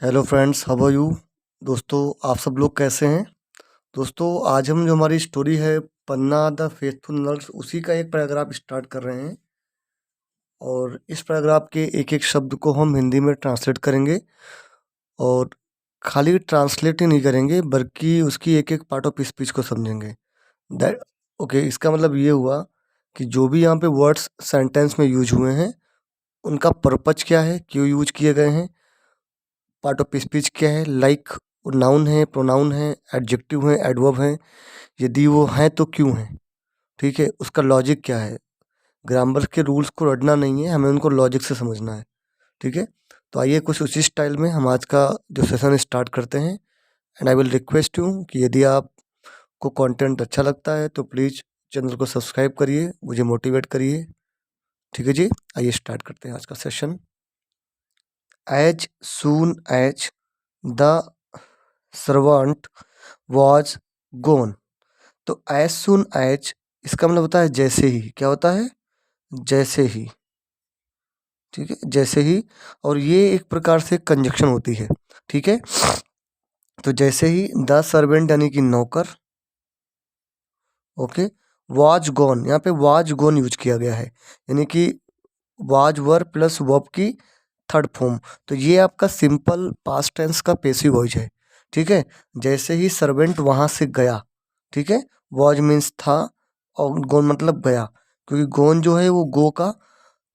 Hello friends, how are you. दोस्तों, आप सब लोग कैसे हैं। दोस्तों, आज हम जो हमारी स्टोरी है पन्ना द फेथफुल नर्स, उसी का एक पैराग्राफ स्टार्ट कर रहे हैं। और इस पैराग्राफ के एक एक शब्द को हम हिंदी में ट्रांसलेट करेंगे। और खाली ट्रांसलेट ही नहीं करेंगे बल्कि उसकी एक एक पार्ट ऑफ स्पीच को समझेंगे। दैट ओके, इसका मतलब ये हुआ कि जो भी यहाँ पे वर्ड्स सेंटेंस में यूज हुए हैं उनका पर्पज क्या है, क्यों यूज किए गए हैं, पार्ट ऑफ स्पीच क्या है, लाइक नाउन है, प्रोनाउन है, एडजेक्टिव है, एडवर्ब है, यदि वो हैं तो क्यों हैं। ठीक है, उसका लॉजिक क्या है। ग्रामर के रूल्स को रटना नहीं है, हमें उनको लॉजिक से समझना है। ठीक है, तो आइए कुछ उसी स्टाइल में हम आज का जो सेशन स्टार्ट करते हैं। And I will request you कि यदि आपको कंटेंट अच्छा लगता है तो प्लीज़ चैनल को सब्सक्राइब करिए, मुझे मोटिवेट करिए। ठीक है जी, आइए स्टार्ट करते हैं आज का session. As soon as the servant was gone. तो एज सुन एज इसका मतलब होता है जैसे ही। क्या होता है? जैसे ही। ठीक है, जैसे ही। और ये एक प्रकार से कंजक्शन होती है। ठीक है, तो जैसे ही द सर्वेंट यानी कि नौकर, ओके, वाज गॉन, यहाँ पे वाज गॉन यूज किया गया है, यानी कि वाज वर प्लस वर्ब की थर्ड फॉर्म। तो ये आपका सिंपल पास्ट टेंस का पैसिव वॉइस है। ठीक है, जैसे ही सर्वेंट वहां से गया। ठीक है, वॉज मीन्स था और गोन मतलब गया, क्योंकि गोन जो है वो गो का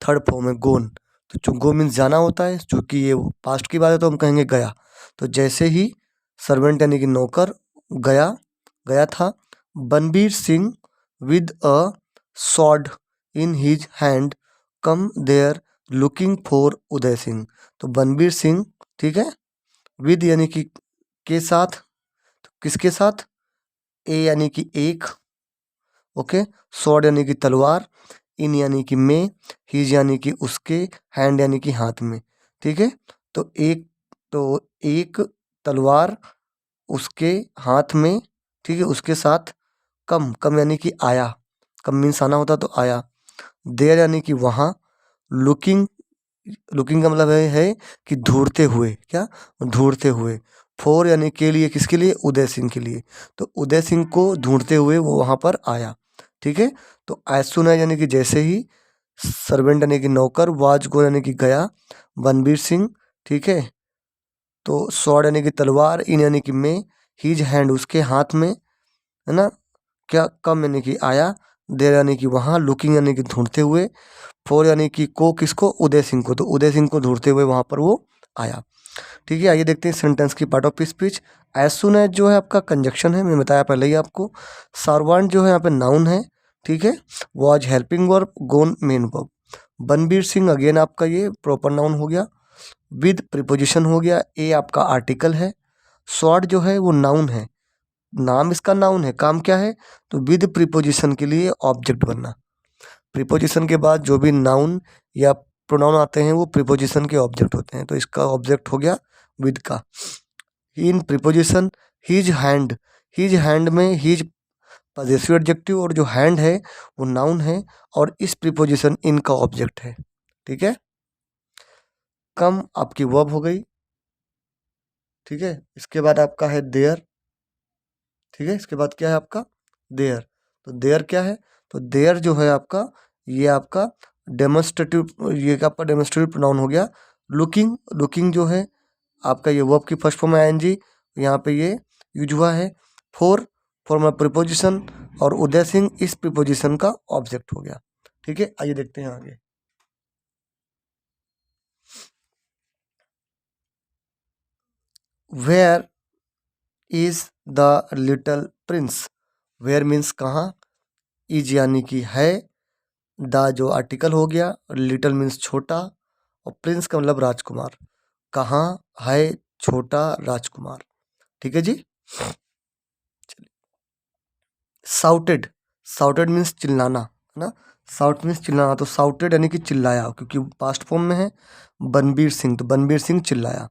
थर्ड फॉर्म है, गोन। तो जो गो मीन्स जाना होता है, चूंकि ये पास्ट की बात है तो हम कहेंगे गया। तो जैसे ही सर्वेंट यानी कि नौकर गया, गया था, Banbir Singh with a sword in his hand come there looking for Uday Singh. तो बनबीर सिंह, ठीक है, विद यानी कि के साथ, तो किसके साथ? ए यानी कि एक, ओके, स्वॉर्ड यानी कि तलवार, इन यानी कि में, हिज यानी कि उसके, हैंड यानी कि हाथ में। ठीक है, तो एक तलवार उसके हाथ में, ठीक है, उसके साथ, कम, कम यानी कि आया, कम मीन्स आना होता तो आया, देर यानी कि वहाँ, लुकिंग, लुकिंग का मतलब है कि ढूंढते हुए, क्या? ढूंढते हुए, फोर यानी के लिए, किसके लिए? उदय सिंह के लिए। तो उदय सिंह को ढूंढते हुए वो वहां पर आया। ठीक है, तो एज सुन है यानी कि जैसे ही, सर्वेंट यानी कि नौकर, वाज गो यानी कि गया, बनबीर सिंह, ठीक है, तो स्वॉर्ड यानी कि तलवार, इन यानी कि में, हिज हैंड उसके हाथ में, है ना, क्या? कम यानी कि आया, देर यानी कि वहाँ, लुकिंग यानी कि ढूंढते हुए, फोर यानी कि को, किसको? उदय सिंह को। तो उदय सिंह को ढूंढते हुए वहां पर वो आया। ठीक है, आइए देखते हैं सेंटेंस की part of speech. As soon as जो है आपका कंजक्शन है, मैं बताया पहले ही आपको। सर्वेंट जो है यहाँ पे नाउन है। ठीक है, was helping verb, gone main verb. Banbir Singh again आपका ये प्रॉपर नाउन हो गया, विद प्रीपोजिशन हो गया, ए आपका आर्टिकल है। स्वॉर्ड जो है वो नाउन है, नाम इसका नाउन है, काम क्या है? तो विद प्रीपोजिशन के लिए ऑब्जेक्ट बनना। प्रीपोजिशन के बाद जो भी नाउन या प्रोनाउन आते हैं वो प्रीपोजिशन के ऑब्जेक्ट होते हैं, तो इसका ऑब्जेक्ट हो गया विद का। In preposition, his hand, his hand में हिज पजेसिव एडजेक्टिव, और जो हैंड है वो नाउन है, और इस प्रीपोजिशन इन का ऑब्जेक्ट है। ठीक है, कम आपकी वर्ब हो गई। ठीक है, इसके बाद आपका है देयर। ठीक है, इसके बाद क्या है आपका? देयर। तो देयर क्या है? तो देयर जो है आपका, ये आपका डेमोन्स्ट्रेटिव, ये आपका डेमोन्स्ट्रेटिव प्रोनाउन हो गया। लुकिंग, लुकिंग जो है आपका ये वर्ब की फर्स्ट फॉर्म है आईएनजी, यहाँ पे ये यूज हुआ है। फोर, फॉर्म प्रीपोजिशन, और उदय सिंह इस प्रीपोजिशन का ऑब्जेक्ट हो गया। ठीक है, आइए देखते हैं आगे। Where is the little prince. Where means कहाँ, इज यानी कि है, द जो आर्टिकल हो गया, लिटिल मीन्स छोटा, और प्रिंस का मतलब राजकुमार। कहाँ है छोटा राजकुमार। ठीक है जी। साउटेड, साउटेड मीन्स चिल्लाना, है ना, साउट मीन्स चिल्लाना, तो साउटेड यानी कि चिल्लाया, क्योंकि पास्ट फॉर्म में है बनबीर सिंह, तो बनबीर सिंह चिल्लाया।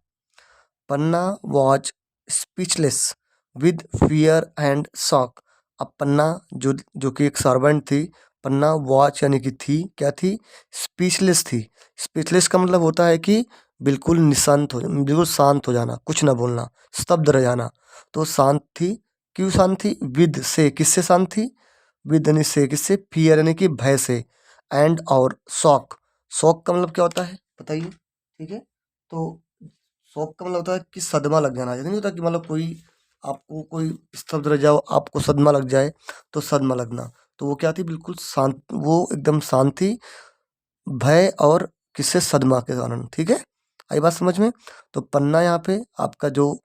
Panna was speechless with fear and shock. अब पन्ना जो कि एक सर्वेंट थी, पन्ना वॉच यानी कि थी, क्या थी? स्पीचलेस थी। स्पीचलेस का मतलब होता है कि बिल्कुल निशांत हो, बिल्कुल शांत हो जाना, कुछ ना बोलना, स्तब्ध रह जाना। तो शांत थी, क्यों शांत थी? विद से, किससे शांत थी? विद यानी से, किससे? फियर यानी कि भय से। एंड और शॉक, शॉक का मतलब क्या होता है बताइए? ठीक है, तो शॉक का मतलब होता है कि सदमा लग जाना, नहीं होता कि मतलब कोई आपको कोई स्तब्ध रह जाओ, आपको सदमा लग जाए, तो सदमा लगना। तो वो क्या थी? बिल्कुल शांत, वो एकदम शांत थी, भय और किससे? सदमा के कारण। ठीक है, आई बात समझ में? तो पन्ना यहाँ पे आपका जो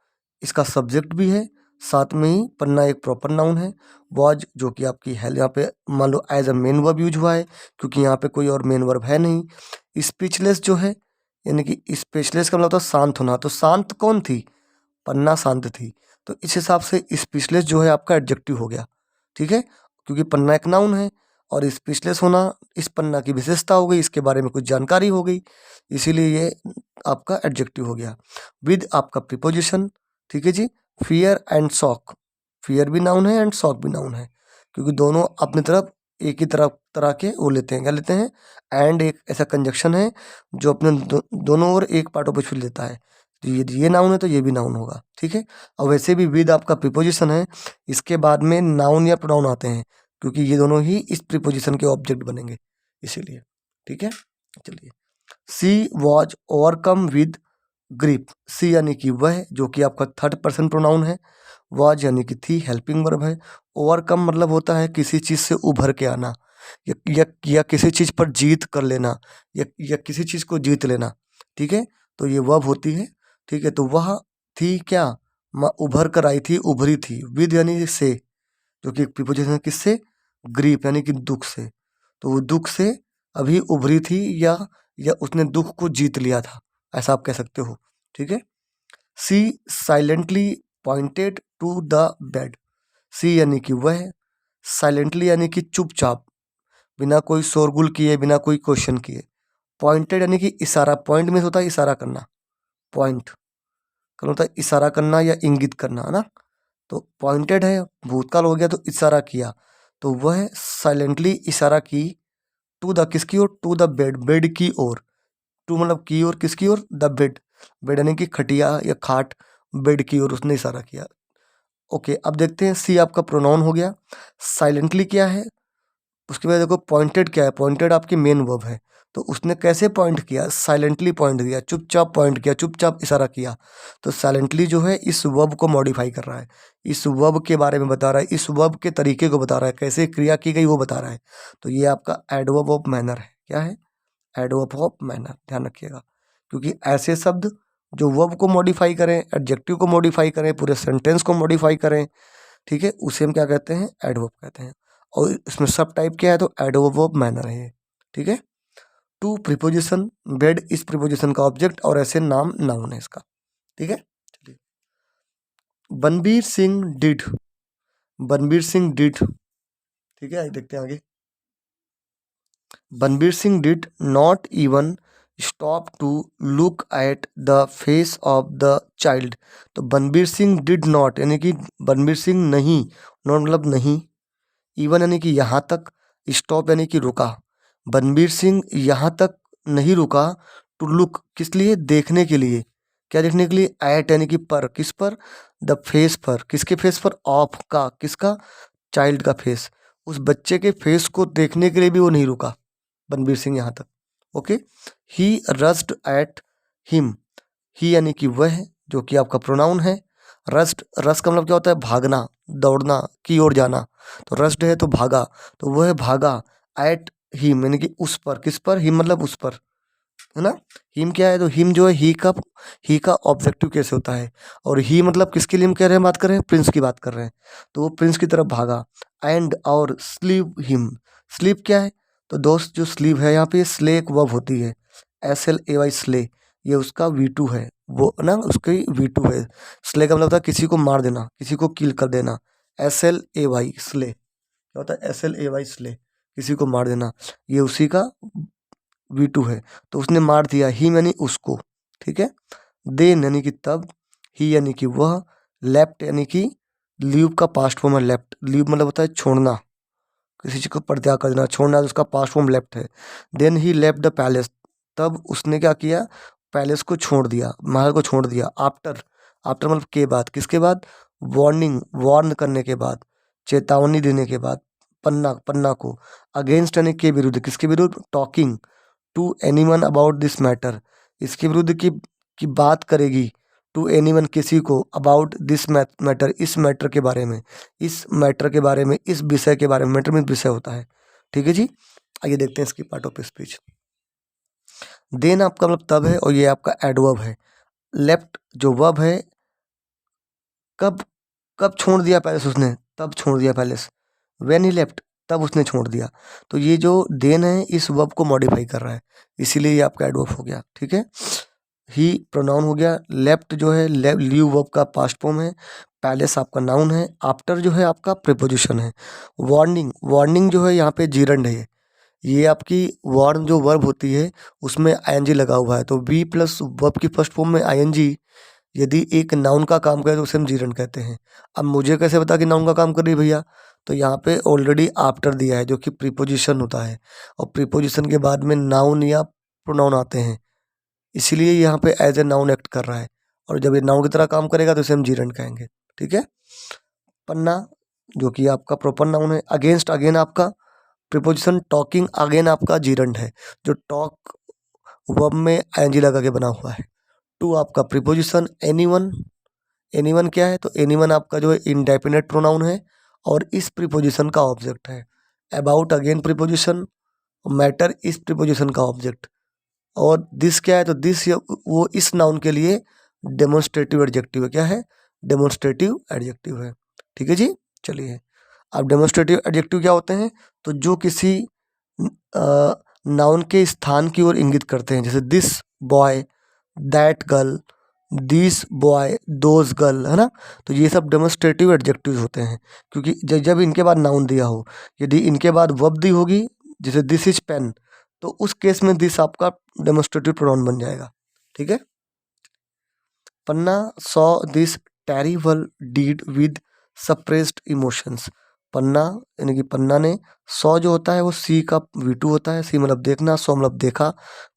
इसका सब्जेक्ट भी है, साथ में ही पन्ना एक प्रॉपर नाउन है। वॉज जो कि आपकी हेल्प, यहाँ पे मान लो as a main verb use हुआ है, क्योंकि यहाँ पे कोई और मेन वर्ब है नहीं। स्पीचलेस जो है, यानी कि स्पीचलेस का मतलब होता है शांत होना। तो शांत कौन थी? पन्ना शांत थी। तो इस हिसाब से स्पीचलेस जो है आपका एडजेक्टिव हो गया। ठीक है, क्योंकि पन्ना एक नाउन है और स्पीचलेस होना इस पन्ना की विशेषता हो गई, इसके बारे में कुछ जानकारी हो गई, इसीलिए ये आपका एडजेक्टिव हो गया। विद आपका प्रीपोजिशन, ठीक है जी। फियर एंड शॉक, फियर भी नाउन है एंड शॉक भी नाउन है, क्योंकि दोनों अपनी तरफ एक ही तरह तरह के वो लेते हैं, क्या लेते हैं? एंड एक ऐसा कंजक्शन है जो अपने दोनों ओर एक पार्ट ऑफ स्पीच लेता है। तो ये नाउन है तो ये भी नाउन होगा। ठीक है, और वैसे भी विद आपका प्रीपोजिशन है, इसके बाद में नाउन या प्रोनाउन आते हैं, क्योंकि ये दोनों ही इस प्रीपोजिशन के ऑब्जेक्ट बनेंगे, इसीलिए। ठीक है, चलिए। सी वॉज ओवरकम विद ग्रिप, सी यानी कि वह, जो कि आपका थर्ड पर्सन प्रोनाउन है। वॉज यानी कि थी, हेल्पिंग वर्ब है। ओवरकम मतलब होता है किसी चीज़ से उभर के आना, या किसी चीज़ पर जीत कर लेना, या किसी चीज़ को जीत लेना। ठीक है, तो ये वर्ब होती है। ठीक है, तो वह थी क्या? उभर कर आई थी, उभरी थी। विद यानी से, जो कि एक प्रीपोजिशन है, किससे? ग्रीप यानी कि दुख से। तो वो दुख से अभी उभरी थी, या उसने दुख को जीत लिया था, ऐसा आप कह सकते हो। ठीक है, she silently pointed to the bed, she यानी कि वह, साइलेंटली यानी कि चुपचाप, बिना कोई शोरगुल किए, बिना कोई क्वेश्चन किए। पॉइंटेड यानी कि इशारा, पॉइंट में होता है इशारा करना, पॉइंट का होता है इशारा करना या इंगित करना, है ना? तो पॉइंटेड है, भूतकाल हो गया, तो इशारा किया। तो वह साइलेंटली इशारा की, टू द, किसकी ओर? टू द बेड, बेड की ओर। टू मतलब की ओर, किसकी ओर? द बेड, बेड यानी कि खटिया या खाट, बेड की ओर उसने इशारा किया। ओके, अब देखते हैं सी आपका प्रोनाउन हो गया। साइलेंटली क्या है? उसके बाद देखो पॉइंटेड क्या है? पॉइंटेड आपकी मेन वर्ब है। तो उसने कैसे पॉइंट किया? साइलेंटली पॉइंट किया, चुपचाप पॉइंट किया, चुपचाप इशारा किया। तो साइलेंटली जो है इस वर्ब को मॉडिफाई कर रहा है, इस वर्ब के बारे में बता रहा है, इस वर्ब के तरीके को बता रहा है, कैसे क्रिया की गई वो बता रहा है। तो ये आपका एडवर्ब ऑफ मैनर है। क्या है? एडवर्ब ऑफ मैनर, ध्यान रखिएगा, क्योंकि ऐसे शब्द जो वर्ब को मॉडिफाई करें, एडजेक्टिव को मॉडिफाई करें, पूरे सेंटेंस को मॉडिफाई करें, ठीक है, उसे हम क्या कहते हैं? एडवर्ब कहते हैं। और इसमें सब टाइप क्या है? तो एडवर्ब ऑफ मैनर है ये। ठीक है, टू प्रीपोजिशन, बेड इस प्रीपोजिशन का ऑब्जेक्ट, और ऐसे नाम नाउन है इसका। ठीक है, चलिए। बनबीर सिंह डिड, बनबीर सिंह डिड, ठीक है, आइए देखते हैं आगे। Banbir Singh did not even stop to look at the face of the child. तो बनबीर सिंह डिड नॉट यानी कि बनबीर सिंह नहीं, नॉट मतलब नहीं, इवन यानी कि यहाँ तक, स्टॉप यानी कि रुका। बनबीर सिंह यहाँ तक नहीं रुका, टू लुक किस लिए? देखने के लिए। क्या देखने के लिए? एट यानी कि पर, किस पर? द फेस पर, किसके फेस पर? ऑफ का, किसका? चाइल्ड का फेस, उस बच्चे के फेस को देखने के लिए भी वो नहीं रुका बनबीर सिंह यहाँ तक। Okay, he rushed at him, ही यानी कि वह, जो कि आपका प्रोनाउन है। रस्ट, रस का मतलब क्या होता है? भागना, दौड़ना, की ओर जाना। तो रस्ट है तो भागा, तो वह भागा एट हिम यानी कि उस पर, किस पर? हिम मतलब उस पर, है ना? हिम क्या है? तो हिम जो है ही का ऑब्जेक्टिव कैसे होता है, और ही मतलब किसके लिए हम कह रहे हैं, बात कर रहे हैं? प्रिंस की बात कर रहे हैं। तो वो प्रिंस की तरफ भागा। एंड और स्लीव हिम, स्लीव क्या है? तो दोस्त जो स्लीव है यहाँ पे स्ले एक वर्ब होती है, SLAY स्ले, ये उसका V2 है, वो ना उसकी V2 है। स्ले का मतलब होता है किसी को मार देना, किसी को किल कर देना। SLAY स्ले क्या होता है? SLAY स्ले, किसी को मार देना, ये उसी का V2 है। तो उसने मार दिया, ही यानी उसको। ठीक है, देन यानी कि तब, ही यानी कि वह, लेफ्ट यानी कि लीव का पास्ट फॉर्म है लेफ्ट, लीव मतलब होता है छोड़ना, किसी चीज़ को परित्याग कर देना, छोड़ना, तो उसका पास्ट फॉर्म लेफ्ट है। Then he left the palace, तब उसने क्या किया? पैलेस को छोड़ दिया, महल को छोड़ दिया। आफ्टर, आफ्टर मतलब के बाद, किसके बाद? वार्निंग, वार्न करने के बाद, चेतावनी देने के बाद। पन्ना, पन्ना को अगेंस्ट यानी के विरुद्ध, किसके विरुद्ध? Talking to anyone about this matter, इसके विरुद्ध की बात करेगी। टू एनीवन, किसी को, अबाउट दिस मैटर, इस मैटर के बारे में, इस मैटर के बारे में, इस विषय के बारे में। मैटर में विषय होता है, ठीक है जी। आइए देखते हैं इसकी पार्ट ऑफ स्पीच। देन आपका मतलब तब है, और ये आपका एडवर्ब है। लेफ्ट जो वर्ब है, कब कब छोड़ दिया पैलेस उसने? तब छोड़ दिया पैलेस। व्हेन ही लेफ्ट, तब उसने छोड़ दिया। तो ये जो देन है इस वर्ब को मॉडिफाई कर रहा है, इसीलिए ये आपका एडवर्ब हो गया, ठीक है। ही प्रोनाउन हो गया। लेफ्ट जो है लीव वर्ब का पास्ट फॉर्म है। पैलेस आपका नाउन है। आफ्टर जो है आपका प्रीपोजिशन है। वार्निंग, वार्निंग जो है यहाँ पे जीरंड है। ये आपकी वार्न जो वर्ब होती है उसमें आईएनजी लगा हुआ है, तो बी प्लस वर्ब की फर्स्ट फॉर्म में आईएनजी यदि एक नाउन का काम करे तो उसे हम जीरंड कहते हैं। अब मुझे कैसे पता कि नाउन का काम कर रही है भैया? तो यहाँ पे ऑलरेडी आफ्टर दिया है जो कि प्रीपोजिशन होता है, और प्रीपोजिशन के बाद में नाउन या प्रोनाउन आते हैं, इसीलिए यहाँ पे एज ए नाउन एक्ट कर रहा है। और जब ये नाउन की तरह काम करेगा तो इसे हम जीरंड कहेंगे, ठीक है। पन्ना जो कि आपका प्रॉपर नाउन है। अगेंस्ट, अगेन आपका प्रीपोजिशन। टॉकिंग, अगेन आपका जीरंड है, जो टॉक वर्ब में आईएनजी लगा के बना हुआ है। टू आपका प्रीपोजिशन। एनीवन, एनीवन क्या है? तो एनीवन आपका जो है इंडेफिनेट प्रोनाउन है और इस प्रीपोजिशन का ऑब्जेक्ट है। About again preposition. मैटर इस प्रीपोजिशन का ऑब्जेक्ट। और दिस क्या है? तो दिस वो इस नाउन के लिए डेमोन्स्ट्रेटिव एडजेक्टिव है। क्या है? डेमोन्स्ट्रेटिव एडजेक्टिव है, ठीक है जी। चलिए, अब डेमोन्स्ट्रेटिव एडजेक्टिव क्या होते हैं? तो जो किसी नाउन के स्थान की ओर इंगित करते हैं, जैसे this boy, that girl, this boy, those girl, है ना। तो ये सब डेमोन्स्ट्रेटिव एडजेक्टिव होते हैं, क्योंकि जब इनके बाद नाउन दिया हो, यदि इनके बाद वर्ब दी होगी, जैसे दिस इज पेन, तो उस केस में दिस आपका डेमोन्स्ट्रेटिव प्रोनाउन बन जाएगा, ठीक है। Panna saw this terrible deed with suppressed emotions. Panna यानी कि पन्ना ने, सॉ जो होता है वो सी का V2 होता है। सी मतलब देखना, सॉ मतलब देखा,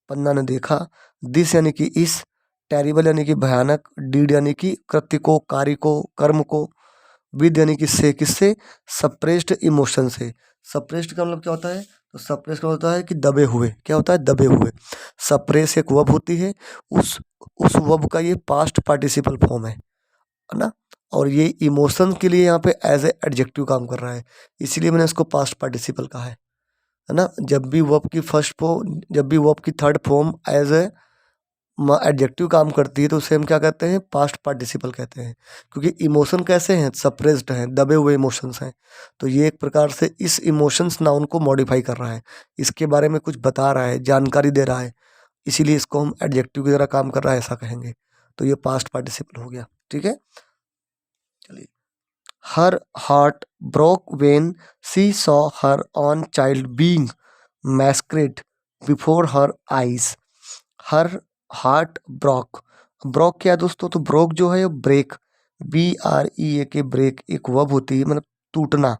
पन्ना ने देखा। दिस यानी कि इस, टेरिबल यानी कि भयानक, डीड यानी कि कृत्य को, कार्य को, कर्म को, विद यानी कि से, किससे? सप्रेस्ड इमोशन से। सप्रेस्ड का मतलब क्या होता है? तो सप्रेस का होता है कि दबे हुए। क्या होता है? दबे हुए। सप्रेस एक वर्ब होती है, उस वर्ब का ये पास्ट पार्टिसिपल फॉर्म है ना। और ये इमोशन के लिए यहाँ पे एज ए एडजेक्टिव काम कर रहा है, इसीलिए मैंने इसको पास्ट पार्टिसिपल कहा है ना। जब भी वर्ब की फर्स्ट फॉर्म, जब भी वर्ब की third form as a adjective काम करती है तो उसे हम क्या कहते हैं? पास्ट पार्टिसिपल कहते हैं, क्योंकि इमोशन कैसे हैं? सप्रेस्ड हैं, दबे हुए इमोशंस हैं। तो ये एक प्रकार से इस इमोशंस नाउन को मॉडिफाई कर रहा है, इसके बारे में कुछ बता रहा है, जानकारी दे रहा है, इसीलिए इसको हम एडजेक्टिव की तरह काम कर रहा है ऐसा कहेंगे। तो ये पास्ट पार्टिसिपल हो गया, ठीक है। चलिए, her heart broke when she saw her own child being massacred before her eyes. Her heart broke, broke क्या है दोस्तों? तो ब्रोक जो है ब्रेक, BREAK, ब्रेक एक वर्ब होती है, मतलब टूटना, है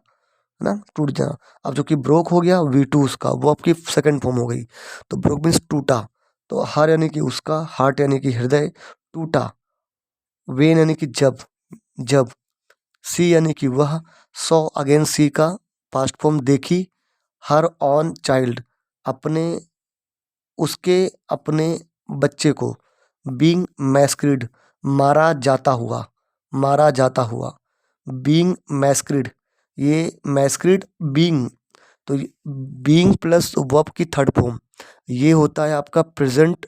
ना, टूट जाना। अब जो कि ब्रोक हो गया V2 उसका, वो आपकी सेकंड फॉर्म हो गई, तो ब्रोक मीन्स टूटा। तो हर यानी कि उसका, हार्ट यानी कि हृदय, टूटा, वेन यानी कि जब, जब, सी यानी कि वह, सॉ अगेन सी का पास्ट फॉर्म देखी, हर ऑन चाइल्ड अपने, उसके अपने बच्चे को, बीइंग मैस्क्रीड मारा जाता हुआ, मारा जाता हुआ, बीइंग मैस्क्रीड, ये मैस्क्रीड बीइंग, तो बीइंग प्लस वर्ब की थर्ड फॉर्म, ये होता है आपका प्रेजेंट,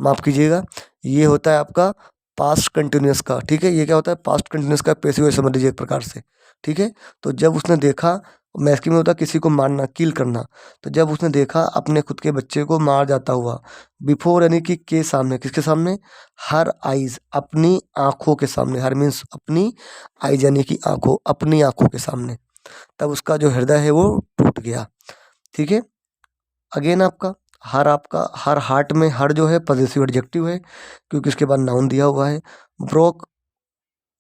माफ कीजिएगा, ये होता है आपका पास्ट कंटिन्यूस का, ठीक है। ये क्या होता है? पास्ट कंटिन्यूस का पैसिव वॉइस समझ लीजिए एक प्रकार से, ठीक है। तो जब उसने देखा, मैस्की में होता है किसी को मारना, किल करना, तो जब उसने देखा अपने खुद के बच्चे को मार जाता हुआ, बिफोर यानी कि के सामने, किसके सामने? हर आइज, अपनी आंखों के सामने, हर मीन्स अपनी, आइज यानी कि आंखों, अपनी आंखों के सामने, तब उसका जो हृदय है वो टूट गया, ठीक है। अगेन आपका हर हार्ट में हर जो है पॉजिटिव एडजेक्टिव है, क्योंकि उसके बाद नाउन दिया हुआ है। ब्रोक,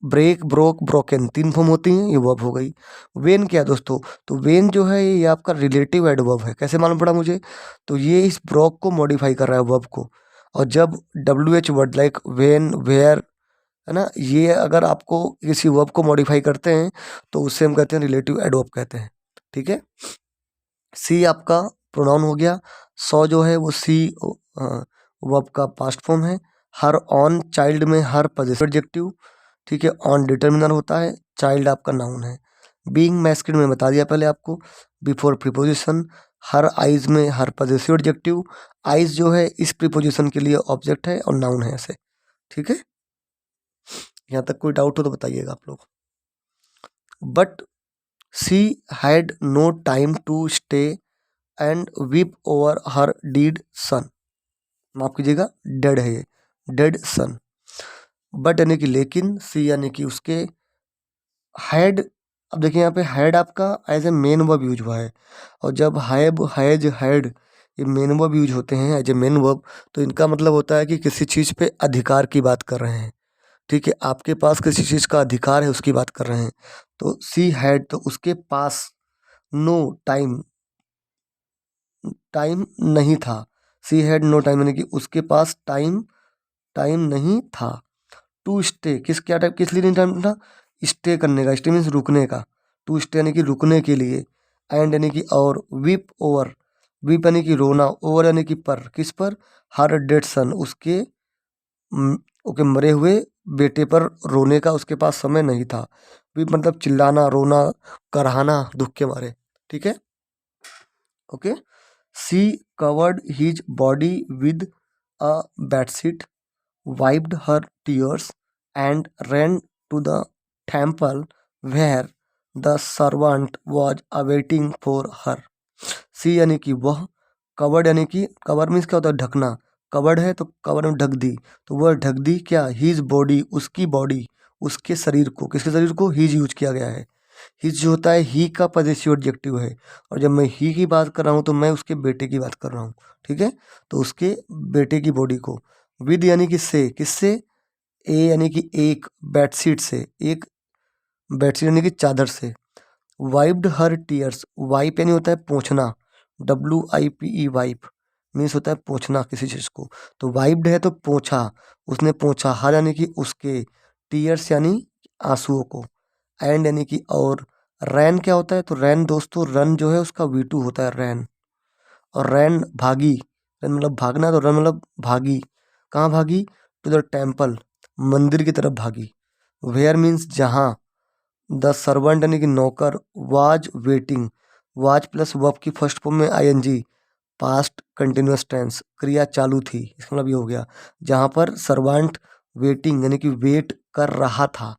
ब्रेक, ब्रोक, ब्रोकन, तीन फॉर्म होती हैं, ये वर्ब हो गई। वेन क्या है दोस्तों? तो वेन जो है ये आपका रिलेटिव एडवर्ब है। कैसे मालूम पड़ा मुझे? तो ये इस ब्रोक को मॉडिफाई कर रहा है, वर्ब को। और जब WH word like when where, है ना, ये अगर आपको किसी वर्ब को मॉडिफाई करते हैं तो उससे हम कहते हैं रिलेटिव एडवर्ब कहते हैं। ठीक है। सी आपका प्रोनाउन हो गया। सॉ जो है वो सी वर्ब का पास्ट फॉर्म है। हर ऑन चाइल्ड में हर पॉजिटिव एडजेक्टिव। ठीक है। ऑन डिटर्मिनर होता है, चाइल्ड आपका नाउन है। बीइंग मैस्कुलिन में बता दिया पहले आपको, बिफोर प्रीपोजिशन। हर आइज में हर पॉजिटिव एडजेक्टिव। आइज जो है इस प्रीपोजिशन के लिए ऑब्जेक्ट है और नाउन है ऐसे। ठीक है। यहाँ तक कोई डाउट हो तो बताइएगा आप लोग। But she had no time to stay and weep over her deed son. माफ कीजिएगा, डेड है ये, डेड सन। बट यानी कि लेकिन, सी यानी कि उसके, हैड, अब देखिए यहाँ पे हैड आपका as a main verb use हुआ है, और जब हैव हैज हैड ये मेन वर्ब यूज होते हैं एज ए मेन वर्ब, तो इनका मतलब होता है कि किसी चीज़ पे अधिकार की बात कर रहे हैं। ठीक है। आपके पास किसी चीज़ का अधिकार है उसकी बात कर रहे हैं। तो सी हैड, तो उसके पास नो टाइम, टाइम नहीं था। सी हैड नो टाइम यानी कि उसके पास टाइम, टाइम नहीं था। टू स्टे, किस क्या टाइप किस लिए नहीं टाइम था? स्टे करने का, स्टे मीन्स रुकने का। टू स्टे यानी कि रुकने के लिए। एंड यानी कि और, वीप ओवर, वीप यानी कि रोना, ओवर यानी कि पर, किस पर? हर डेड सन, उसके ओके मरे हुए बेटे पर रोने का उसके पास समय नहीं था। वीप मतलब चिल्लाना, रोना, कराहना दुख के मारे। ठीक है। Okay. She covered his body with a bedsheet, wiped her tears, and ran to the temple where the servant was awaiting for her. सी यानी कि वह, कवर्ड यानी कि, कवर मीन्स क्या होता है? ढकना। कवर्ड है तो कवर में ढक दी, तो वह ढक दी क्या? हीज बॉडी, उसकी बॉडी, उसके शरीर को। किसके शरीर को? हीज यूज किया गया है। हिज जो होता है ही का पॉजेसिव एडजेक्टिव है, और जब मैं ही की बात कर रहा हूँ तो मैं उसके बेटे की बात कर रहा हूँ। ठीक है। तो उसके बेटे की बॉडी को। विद यानी कि से, किससे? ए यानी कि एक, बेडशीट से, एक बेडशीट यानी कि चादर से। वाइप्ड हर टीयर्स, वाइप यानी होता है पोंछना, WIPE वाइप मीन्स होता है पोंछना किसी चीज़ को। तो वाइप्ड है तो पोंछा, उसने पोंछा। हर यानी कि उसके, टीयर्स यानी आंसुओं को, एंड यानी कि और। रैन क्या होता है? तो रैन दोस्तों, रन जो है उसका V2 होता है, रैन। और रैन भागी, रैन मतलब भागना, तो रन मतलब भागी। कहाँ भागी? टू द टेम्पल, मंदिर की तरफ भागी। वेयर मीन्स जहाँ। द सर्वेंट यानी कि नौकर, was waiting, was plus verb की फर्स्ट फॉर्म में ING, पास्ट कंटिन्यूअस टेंस, क्रिया चालू थी, इसका मतलब ये हो गया। जहाँ पर सर्वेंट वेटिंग यानी कि वेट कर रहा था,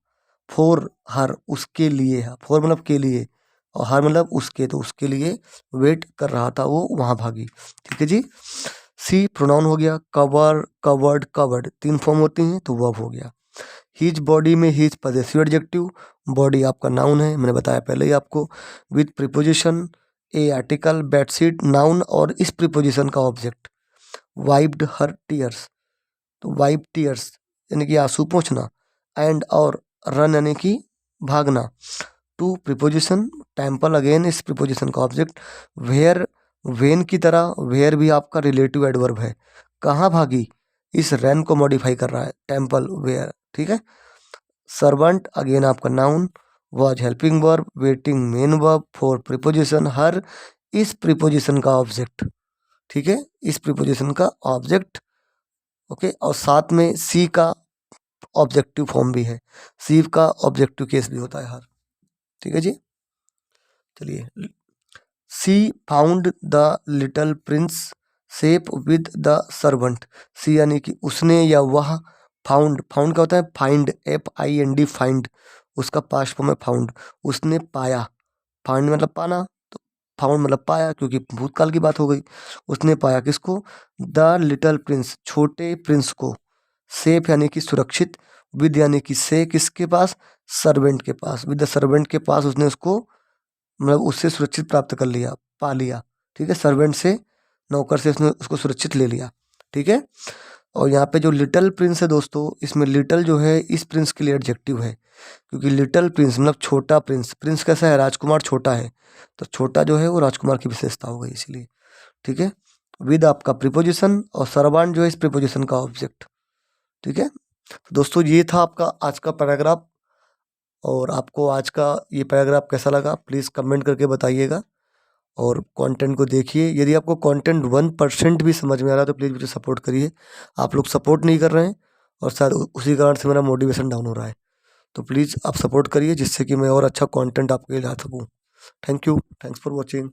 फॉर हर, उसके लिए, फॉर मतलब के लिए, और हर मतलब उसके, तो उसके लिए वेट कर रहा था, वो वहाँ भागी। ठीक है जी। सी प्रोनाउन हो गया। कवर, कवर्ड, कवर्ड तीन फॉर्म होती हैं, तो वर्ब हो गया। हिज बॉडी में हिज पॉजेसिव एडजेक्टिव, बॉडी आपका नाउन है, मैंने बताया पहले ही आपको। With preposition, A article, bedsheet noun और इस प्रीपोजिशन का ऑब्जेक्ट। वाइप्ड हर टीयर्स, तो वाइप टीयर्स यानी कि आंसू पोंछना। एंड और, रन यानी कि भागना। टू प्रीपोजिशन, टेम्पल अगेन इस प्रीपोजिशन का ऑब्जेक्ट। वेयर, वेन की तरह, वेयर भी आपका रिलेटिव एडवर्ब है। कहाँ भागी? इस रैन को मॉडिफाई कर रहा है, टेम्पल वेयर। ठीक है। सर्वेंट अगेन आपका noun, was helping verb, waiting main verb, for preposition, her इस प्रीपोजिशन का ऑब्जेक्ट। ठीक है। इस प्रीपोजिशन का ऑब्जेक्ट। ओके। और साथ में सी का ऑब्जेक्टिव फॉर्म भी है, सी का ऑब्जेक्टिव केस भी होता है हर। ठीक है जी। चलिए। She found the little prince safe with the servant. She यानी कि उसने या वह, फाउंड, फाउंड क्या होता है? फाइंड, FIND फाइंड, उसका पास्ट फॉर्म है फाउंड। उसने पाया, फाइंड मतलब पाना, तो फाउंड मतलब पाया, क्योंकि भूतकाल की बात हो गई। उसने पाया किसको? द लिटिल प्रिंस, छोटे प्रिंस को। सेफ यानी कि सुरक्षित, विद यानी कि से, किसके पास? सर्वेंट के पास। विद द सर्वेंट के पास उसने उसको, मतलब उससे सुरक्षित प्राप्त कर लिया, पा लिया। ठीक है। सर्वेंट से, नौकर से उसने उसको सुरक्षित ले लिया। ठीक है। और यहाँ पे जो लिटिल प्रिंस है दोस्तों, इसमें लिटिल जो है इस प्रिंस के लिए एडजेक्टिव है, क्योंकि लिटिल प्रिंस मतलब छोटा प्रिंस। प्रिंस कैसा है? राजकुमार छोटा है, तो छोटा जो है वो राजकुमार की विशेषता हो गई इसलिए। ठीक है। विद आपका प्रीपोजिशन और सर्वांट जो है इस प्रीपोजिशन का ऑब्जेक्ट। ठीक है, तो दोस्तों ये था आपका आज का पैराग्राफ। और आपको आज का ये पैराग्राफ कैसा लगा प्लीज़ कमेंट करके बताइएगा। और कंटेंट को देखिए, यदि आपको कंटेंट 1% भी समझ में आ रहा है तो प्लीज़ मुझे सपोर्ट करिए। आप लोग सपोर्ट नहीं कर रहे हैं और शायद उसी कारण से मेरा मोटिवेशन डाउन हो रहा है। तो प्लीज़ आप सपोर्ट करिए जिससे कि मैं और अच्छा कंटेंट आपके लिए ला सकूँ। Thank you, thanks for watching.